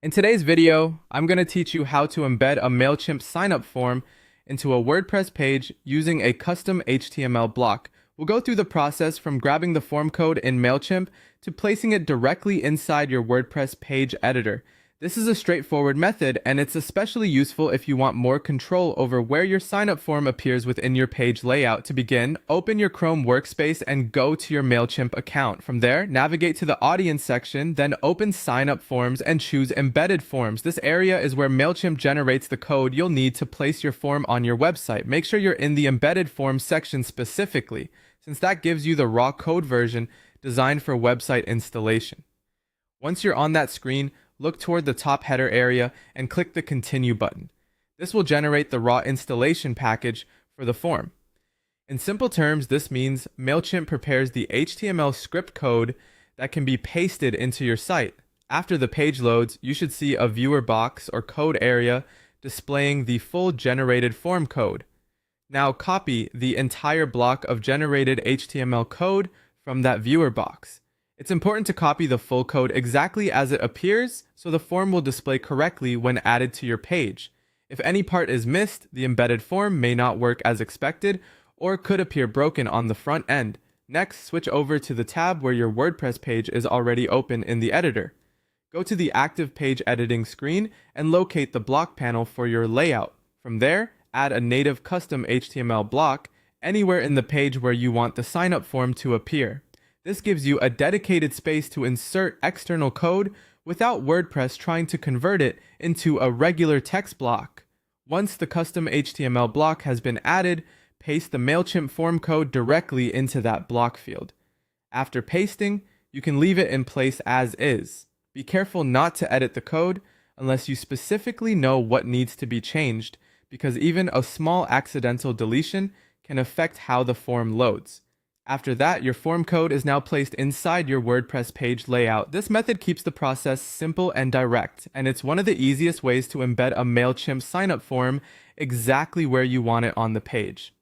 In today's video, I'm going to teach you how to embed a Mailchimp signup form into a WordPress page using a custom HTML block. We'll go through the process from grabbing the form code in Mailchimp to placing it directly inside your WordPress page editor. This is a straightforward method, and it's especially useful if you want more control over where your signup form appears within your page layout. To begin, open your Chrome workspace and go to your Mailchimp account. From there, navigate to the audience section, then open signup forms and choose embedded forms. This area is where Mailchimp generates the code you'll need to place your form on your website. Make sure you're in the embedded forms section specifically, since that gives you the raw code version designed for website installation. Once you're on that screen, look toward the top header area and click the Continue button. This will generate the raw installation package for the form. In simple terms, this means Mailchimp prepares the HTML script code that can be pasted into your site. After the page loads, you should see a viewer box or code area displaying the full generated form code. Now copy the entire block of generated HTML code from that viewer box. It's important to copy the full code exactly as it appears so the form will display correctly when added to your page. If any part is missed, the embedded form may not work as expected or could appear broken on the front end. Next, switch over to the tab where your WordPress page is already open in the editor. Go to the active page editing screen and locate the block panel for your layout. From there, add a native custom HTML block anywhere in the page where you want the signup form to appear. This gives you a dedicated space to insert external code without WordPress trying to convert it into a regular text block. Once the custom HTML block has been added, paste the Mailchimp form code directly into that block field. After pasting, you can leave it in place as is. Be careful not to edit the code unless you specifically know what needs to be changed, because even a small accidental deletion can affect how the form loads. After that, your form code is now placed inside your WordPress page layout. This method keeps the process simple and direct, and it's one of the easiest ways to embed a Mailchimp signup form exactly where you want it on the page.